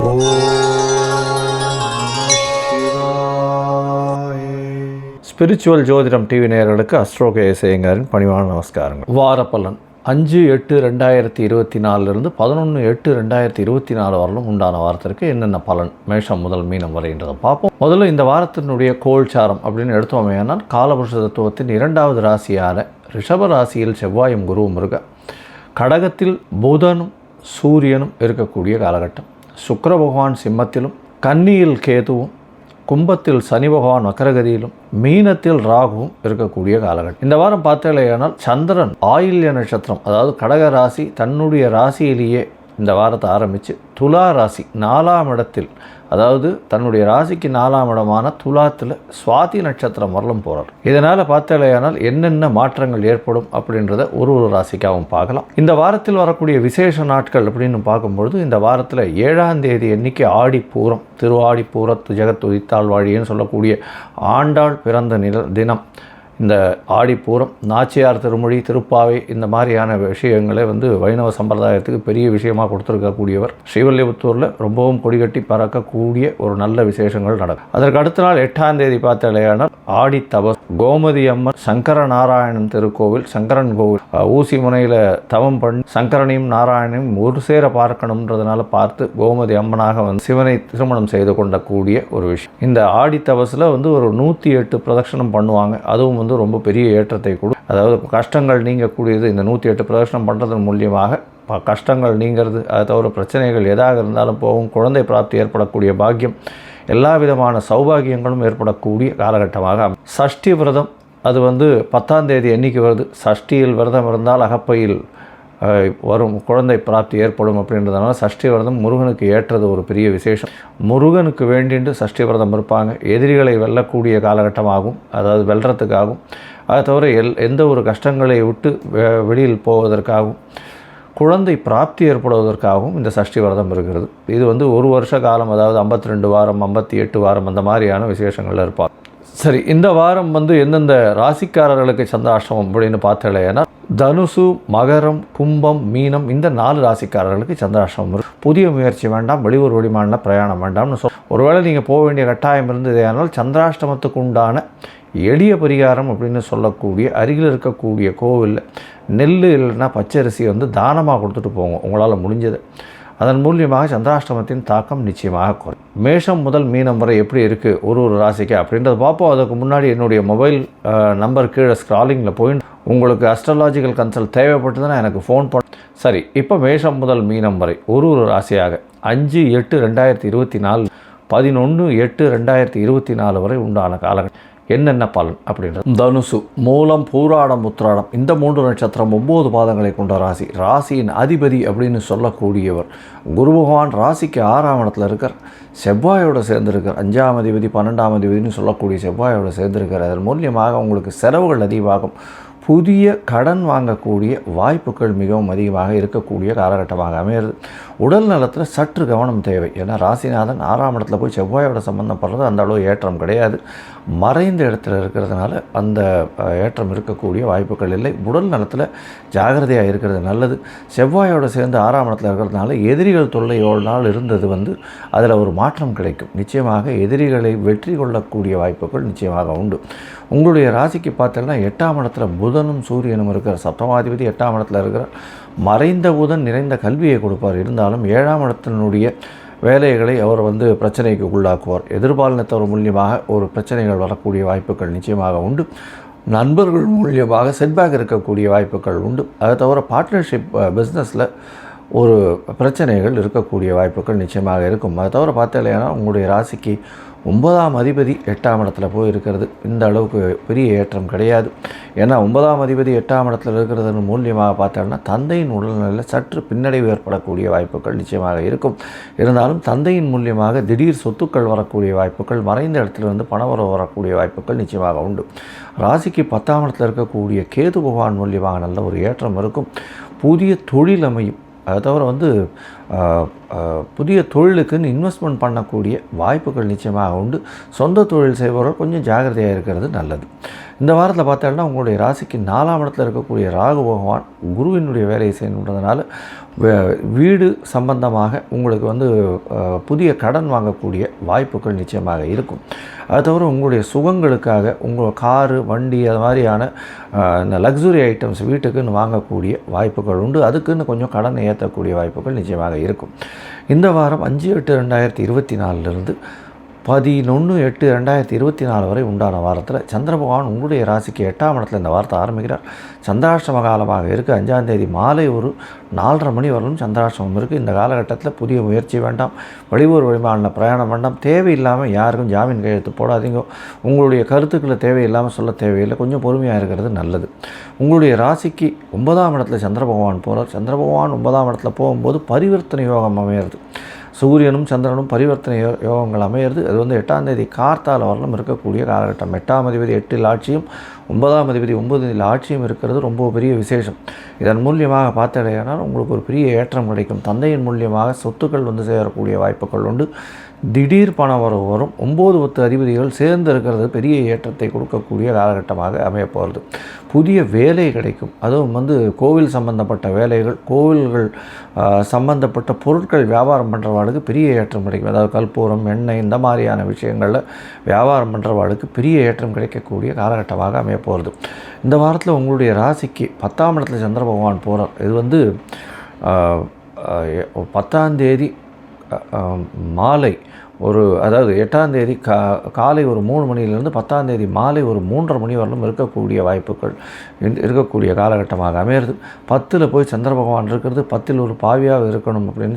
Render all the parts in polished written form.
ஓம் சிவாய. ஸ்பிரிச்சுவல் ஜோதிடம் டிவி நேயர்களுக்கு அஸ்ட்ரோகே இசையங்காரின் பணிவான நமஸ்காரங்கள். வார பலன் 5/8/2024 11/8/2024 வரலும் உண்டான வாரத்திற்கு என்னென்ன பலன் மேஷம் முதல் மீனம் வரைன்றதை பார்ப்போம். முதல்ல இந்த வாரத்தினுடைய கோல்சாரம் அப்படின்னு எடுத்தோமேனால் காலபுருஷ தத்துவத்தின் 2வது ராசியான ரிஷப ராசியில் செவ்வாயும் குருவும் இருக்க, கடகத்தில் புதனும் சூரியனும் இருக்கக்கூடிய காலகட்டம், சுக்கிர பகவான் சிம்மத்திலும், கன்னியில் கேதுவும், கும்பத்தில் சனி பகவான் வக்கரகதியிலும், மீனத்தில் ராகுவும் இருக்கக்கூடிய காலகட்டம். இந்த வாரம் பார்த்தேனால் சந்திரன் ஆயில்ய நட்சத்திரம், அதாவது கடக ராசி தன்னுடைய ராசியிலேயே இந்த வாரத்தை ஆரம்பித்து துலா ராசி 4ஆம் இடத்தில், அதாவது தன்னுடைய ராசிக்கு 4ஆம் இடமான துலாத்தில் சுவாதி நட்சத்திரம் வரலும் போகிறார். இதனால் பார்த்தேனால் என்னென்ன மாற்றங்கள் ஏற்படும் அப்படின்றத ஒரு ராசிக்காகவும் பார்க்கலாம். இந்த வாரத்தில் வரக்கூடிய விசேஷ நாட்கள் அப்படின்னு பார்க்கும்பொழுது, இந்த வாரத்தில் 7ஆம் தேதி அன்னைக்கு ஆடிப்பூரம், திருவாடிப்பூரத்து ஜெகத் உதித்தாள் வாழின்னு சொல்லக்கூடிய ஆண்டாள் பிறந்த தினம். இந்த ஆடிப்பூரம், நாச்சியார் திருமொழி, திருப்பாவை இந்த மாதிரியான விஷயங்களை வைணவ சம்பிரதாயத்துக்கு பெரிய விஷயமாக கொடுத்துருக்கக்கூடியவர். ஸ்ரீவல்லிபுத்தூரில் ரொம்பவும் கொடிகட்டி பறக்கக்கூடிய ஒரு நல்ல விசேஷங்கள் நடக்கும். அதற்கு அடுத்த நாள் 8ஆம் தேதி பார்த்தாலேயானால் ஆடி தபஸ், கோமதி அம்மன் சங்கர நாராயணன் திருக்கோவில், சங்கரன் கோவில், ஊசி முனையில் தவம் பண்ணி சங்கரனையும் நாராயணனையும் ஒரு சேர பார்க்கணுன்றதுனால பார்த்து கோமதி அம்மனாக சிவனை திருமணம் செய்து கொண்டக்கூடிய ஒரு விஷயம். இந்த ஆடி தபஸில் ஒரு 108 பிரதட்சணம் பண்ணுவாங்க. அதுவும் ரொம்ப பெரிய ஏற்றத்தை கொடு, அதாவது கஷ்டங்கள் நீங்கக்கூடியது. இந்த 108 பிரதட்சணம் பண்ணுறதன் மூலியமாக கஷ்டங்கள் நீங்கிறது, அதை தவிர பிரச்சனைகள் எதாக இருந்தாலும் போகும், குழந்தை பிராப்தி ஏற்படக்கூடிய பாக்கியம், எல்லா விதமான சௌபாகியங்களும் ஏற்படக்கூடிய காலகட்டமாக. சஷ்டி விரதம் அது 10ஆம் தேதி எண்ணிக்கை வருது. சஷ்டியில் விரதம் இருந்தால் அகப்பையில் வரும் குழந்தை பிராப்தி ஏற்படும் அப்படின்றதுனால சஷ்டி விரதம் முருகனுக்கு ஏற்றது ஒரு பெரிய விசேஷம். முருகனுக்கு வேண்டிட்டு சஷ்டி விரதம் இருப்பாங்க. எதிரிகளை வெல்லக்கூடிய காலகட்டமாகும், அதாவது வெல்றதுக்காகும், அதை தவிர எந்த ஒரு கஷ்டங்களை விட்டு வெளியில் போவதற்காகவும், குழந்தை பிராப்தி ஏற்படுவதற்காகவும் இந்த சஷ்டி விரதம் இருக்கிறது. இது ஒரு வருஷ காலம், அதாவது 52 வாரம் 58 வாரம் அந்த மாதிரியான விசேஷங்கள் இருப்பாங்க. சரி, இந்த வாரம் எந்தெந்த ராசிக்காரர்களுக்கு சந்திராஷ்டமம் அப்படின்னு பார்த்தேன்னா, தனுசு, மகரம், கும்பம், மீனம் இந்த 4 ராசிக்காரர்களுக்கு சந்திராஷ்டமம் இருக்கும். புதிய முயற்சி வேண்டாம், வெளியூர் வெளிமாநில பிரயாணம் வேண்டாம்னு ஒருவேளை நீங்கள் போக வேண்டிய கட்டாயம் இருந்தது. ஆனால் சந்திராஷ்டமத்துக்கு உண்டான எளிய பரிகாரம் அப்படின்னு சொல்லக்கூடிய அருகில் இருக்கக்கூடிய கோவிலில் நெல் இல்லைன்னா பச்சரிசி தானமாக கொடுத்துட்டு போங்க உங்களால் முடிஞ்சது. அதன் மூலியமாக சந்திராஷ்டமத்தின் தாக்கம் நிச்சயமாக குறையும். மேஷம் முதல் மீனம் வரை எப்படி இருக்குது ஒரு ராசிக்கு அப்படின்றத பார்ப்போம். அதுக்கு முன்னாடி என்னுடைய மொபைல் நம்பர் கீழே ஸ்க்ராலிங்கில் போய் உங்களுக்கு அஸ்ட்ராலாஜிக்கல் கன்சல்ட் தேவைப்பட்டதுன்னா எனக்கு ஃபோன் பண்ண. சரி, இப்போ மேஷம் முதல் மீனம் வரை ஒரு ராசியாக 5/8/2024 11/8/2024 வரை உண்டான காலகட்டம் என்னென்ன பலன் அப்படின்றது. தனுசு, மூலம், பூராடம், உத்திராடம் இந்த 3 நட்சத்திரம் 9 பாதங்களை கொண்ட ராசி. ராசியின் அதிபதி அப்படின்னு சொல்லக்கூடியவர் குரு பகவான் ராசிக்கு 6ஆம் இடத்துல இருக்கார். செவ்வாயோடு சேர்ந்திருக்கார். 5ஆம் அதிபதி 12ஆம் அதிபதினு சொல்லக்கூடிய செவ்வாயோடு சேர்ந்திருக்கார். அதன் மூலியமாக உங்களுக்கு செலவுகள் அதிகமாகும். புதிய கடன் வாங்கக்கூடிய வாய்ப்புகள் மிகவும் அதிகமாக இருக்கக்கூடிய காலகட்டமாக அமையிறது. உடல் நலத்தில் சற்று கவனம் தேவை. ஏன்னா ராசிநாதன் 6ஆம் இடத்துல போய் செவ்வாயோட சம்பந்தப்படுறது அந்த அளவு ஏற்றம் கிடையாது. மறைந்த இடத்துல இருக்கிறதுனால அந்த ஏற்றம் இருக்கக்கூடிய வாய்ப்புகள் இல்லை. உடல் நலத்தில் ஜாகிரதையாக இருக்கிறது நல்லது. செவ்வாயோடு சேர்ந்து 6ஆம் இடத்துல இருக்கிறதுனால எதிரிகள் தொல்லை எவ்வளோ நாள் இருந்தது அதில் ஒரு மாற்றம் கிடைக்கும். நிச்சயமாக எதிரிகளை வெற்றி கொள்ளக்கூடிய வாய்ப்புகள் நிச்சயமாக உண்டு. உங்களுடைய ராசிக்கு பார்த்தீங்கன்னா 8ஆம் இடத்துல புதனும் சூரியனும் இருக்கிற, சப்தமாதிபதி 8ஆம் இடத்துல இருக்கிற. மறைந்த புதன் நிறைந்த கல்வியை கொடுப்பார். இருந்தாலும் 7ஆம் இடத்தினுடைய வேலைகளை அவர் பிரச்சனைக்கு உள்ளாக்குவார். எதிர்பாலினத்தவர் மூலியமாக ஒரு பிரச்சனைகள் வரக்கூடிய வாய்ப்புகள் நிச்சயமாக உண்டு. நண்பர்கள் மூலியமாக செட்பேக் இருக்கக்கூடிய வாய்ப்புகள் உண்டு. அதை தவிர பார்ட்னர்ஷிப் பிஸ்னஸில் ஒரு பிரச்சனைகள் இருக்கக்கூடிய வாய்ப்புகள் நிச்சயமாக இருக்கும். அதை தவிர பார்த்தீங்கன்னா உங்களுடைய ராசிக்கு 9ஆம் அதிபதி 8ஆம் இடத்துல போய் இருக்கிறது இந்த அளவுக்கு பெரிய ஏற்றம் கிடையாது. ஏன்னா 9ஆம் அதிபதி 8ஆம் இடத்துல இருக்கிறது மூலியமாக பார்த்தோம்னா தந்தையின் உடல்நிலையில் சற்று பின்னடைவு ஏற்படக்கூடிய வாய்ப்புகள் நிச்சயமாக இருக்கும். இருந்தாலும் தந்தையின் மூலியமாக திடீர் சொத்துக்கள் வரக்கூடிய வாய்ப்புகள், மறைந்த இடத்துல பணம் வரக்கூடிய வாய்ப்புகள் நிச்சயமாக உண்டு. ராசிக்கு 10ஆம் இடத்துல இருக்கக்கூடிய கேது பகவான் மூலியமாக நல்ல ஒரு ஏற்றம் இருக்கும். புதிய தொழில் அமையும். அதை தவிர புதிய தொழிலுக்குன்னு இன்வெஸ்ட்மெண்ட் பண்ணக்கூடிய வாய்ப்புகள் நிச்சயமாக உண்டு. சொந்த தொழில் செய்பவர்கள் கொஞ்சம் ஜாகிரதையாக இருக்கிறது நல்லது. இந்த வாரத்தில் பார்த்தோம்னா உங்களுடைய ராசிக்கு 4ஆம் இடத்துல இருக்கக்கூடிய ராகு பகவான் குருவினுடைய வேலையை செய்யணுன்றதுனால வீடு சம்பந்தமாக உங்களுக்கு புதிய கடன் வாங்கக்கூடிய வாய்ப்புகள் நிச்சயமாக இருக்கும். அது தவிர உங்களுடைய சுகங்களுக்காக உங்கள் காரு, வண்டி, அது மாதிரியான இந்த லக்ஸுரி ஐட்டம்ஸ் வீட்டுக்குன்னு வாங்கக்கூடிய வாய்ப்புகள் உண்டு. அதுக்குன்னு கொஞ்சம் கடன் ஏற்றக்கூடிய வாய்ப்புகள் நிச்சயமாக இருக்கும். இந்த வாரம் 5/8/2024 11/8/2024 வரை உண்டான வாரத்தில் சந்திர பகவான் உங்களுடைய ராசிக்கு 8ஆம் இடத்துல இந்த வாரத்தை ஆரம்பிக்கிறார். சந்திராஷ்டம காலமாக இருக்குது. 5ஆம் தேதி மாலை ஒரு 4:30 மணி வரலும் சந்திராஷ்டமம் இருக்குது. இந்த காலகட்டத்தில் புதிய முயற்சி வேண்டாம், வெளியூர் வெளிமாநில பிரயாணம் வேண்டாம், தேவையில்லாமல் யாருக்கும் ஜாமீன் கையெழுத்து போடாதீங்க. உங்களுடைய கருத்துக்களை தேவையில்லாமல் சொல்ல தேவையில்லை, கொஞ்சம் பொறுமையாக இருக்கிறது நல்லது. உங்களுடைய ராசிக்கு 9ஆம் இடத்துல சந்திர பகவான் போகிறார். சந்திர பகவான் 9ஆம் இடத்துல போகும்போது பரிவர்த்தனை யோகம் அமையிறது. சூரியனும் சந்திரனும் பரிவர்த்தனை யோகங்கள் அமையிறது. அது 8ஆம் தேதி கார்த்தால வரலும் இருக்கக்கூடிய காலகட்டம். 8ஆம் அதிபதி 8இல் ஆட்சியும் 9ஆம் அதிபதி 9இல் ஆட்சியும் இருக்கிறது ரொம்ப பெரிய விசேஷம். இதன் மூலியமாக பார்த்தடையானால் உங்களுக்கு ஒரு பெரிய ஏற்றம் கிடைக்கும். தந்தையின் மூலியமாக சொத்துக்கள் சேரக்கூடிய வாய்ப்புகள் உண்டு. திடீர் பணம் வரும். 9-10 அதிபதிகள் சேர்ந்து இருக்கிறது பெரிய ஏற்றத்தை கொடுக்கக்கூடிய காலகட்டமாக அமையப்போகிறது. புதிய வேலை கிடைக்கும். அதுவும் கோவில் சம்பந்தப்பட்ட வேலைகள், கோவில்கள் சம்பந்தப்பட்ட பொருட்கள் வியாபாரம் பண்ணுறவாளுக்கு பெரிய ஏற்றம் கிடைக்கும். அதாவது கற்பூரம், எண்ணெய், இந்த மாதிரியான விஷயங்களில் வியாபாரம் பண்ணுறவாளுக்கு பெரிய ஏற்றம் கிடைக்கக்கூடிய காலகட்டமாக அமையப்போகிறது. இந்த வாரத்தில் உங்களுடைய ராசிக்கு 10ஆம் இடத்துல சந்திர பகவான் போகிறார். இது 10ஆம் தேதி மாலை அதாவது 8ஆம் தேதி காலை ஒரு 3 மணியிலிருந்து 10ஆம் தேதி மாலை ஒரு 3:30 மணி வரலும் இருக்கக்கூடிய வாய்ப்புகள் இருக்கக்கூடிய காலகட்டமாக அமையிறது. 10ல் போய் சந்திர பகவான் இருக்கிறது 10ல் ஒரு பாவியாக இருக்கணும் அப்படின்னு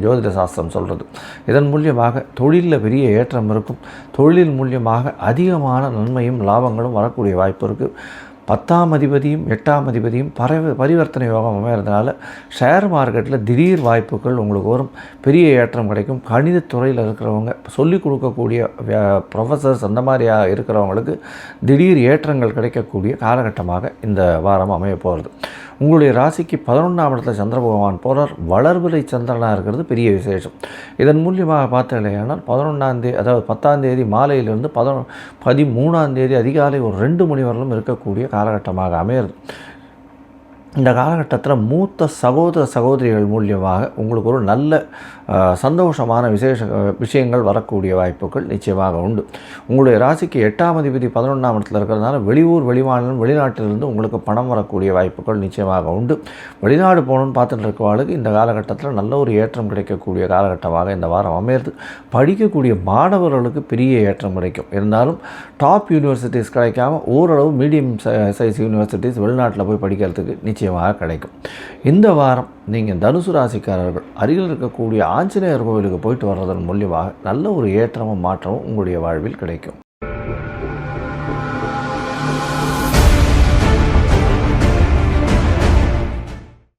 ஜோதிட சாஸ்திரம் சொல்கிறது. இதன் மூலியமாக தொழிலில் பெரிய ஏற்றம் இருக்கும். தொழில் மூலியமாக அதிகமான நன்மையும் லாபங்களும் வரக்கூடிய வாய்ப்பு இருக்குது. 10ஆம் அதிபதியும் 8ஆம் அதிபதியும் பரிவர்த்தனை யோகம் அமைகிறதுனால ஷேர் மார்க்கெட்டில் திடீர் வாய்ப்புகள் உங்களுக்கு வரும். பெரிய ஏற்றம் கிடைக்கும். கணிதத்துறையில் இருக்கிறவங்க, சொல்லிக் கொடுக்கக்கூடிய ப்ரொஃபஸர்ஸ், அந்த மாதிரியாக இருக்கிறவங்களுக்கு திடீர் ஏற்றங்கள் கிடைக்கக்கூடிய காலகட்டமாக இந்த வாரம் அமைய போகிறது. உங்களுடைய ராசிக்கு 11ஆம் இடத்துல சந்திர பகவான் போகிறார். வளர்பிறை சந்திரனாக இருக்கிறது பெரிய விசேஷம். இதன் மூலியமாக பார்த்தீங்கன்னா 11ஆம் தேதி, அதாவது 10ஆம் தேதி மாலையிலிருந்து 13ஆம் தேதி அதிகாலை ஒரு 2 மணி வரலும் இருக்கக்கூடிய காலகட்டமாக அமையிறது. இந்த காலகட்டத்தில் மூத்த சகோதர சகோதரிகள் மூலியமாக உங்களுக்கு ஒரு நல்ல சந்தோஷமான விஷயங்கள் வரக்கூடிய வாய்ப்புகள் நிச்சயமாக உண்டு. உங்களுடைய ராசிக்கு 8ஆம் அதிபதி 11ஆம் இடத்துல இருக்கிறதுனால வெளியூர், வெளிமாநிலம், வெளிநாட்டிலிருந்து உங்களுக்கு பணம் வரக்கூடிய வாய்ப்புகள் நிச்சயமாக உண்டு. வெளிநாடு போகணுன்னு பார்த்துட்டு இருக்கவாளுக்கு இந்த காலகட்டத்தில் நல்ல ஒரு ஏற்றம் கிடைக்கக்கூடிய காலகட்டமாக இந்த வாரம் அமையிறது. படிக்கக்கூடிய மாணவர்களுக்கு பெரிய ஏற்றம் கிடைக்கும். இருந்தாலும் டாப் யூனிவர்சிட்டிஸ் கிடைக்காமல் ஓரளவு மீடியம் சைஸ் யூனிவர்சிட்டிஸ் வெளிநாட்டில் போய் படிக்கிறதுக்கு நிச்சயமாக கிடைக்கும். இந்த வாரம் நீங்கள் தனுசு ராசிக்காரர்கள் அருகில் இருக்கக்கூடிய ஆஞ்சநேயர் கோவிலுக்கு போயிட்டு வர்றதன் மூலியமாக நல்ல ஒரு ஏற்றமும் மாற்றமும் உங்களுடைய வாழ்வில் கிடைக்கும்.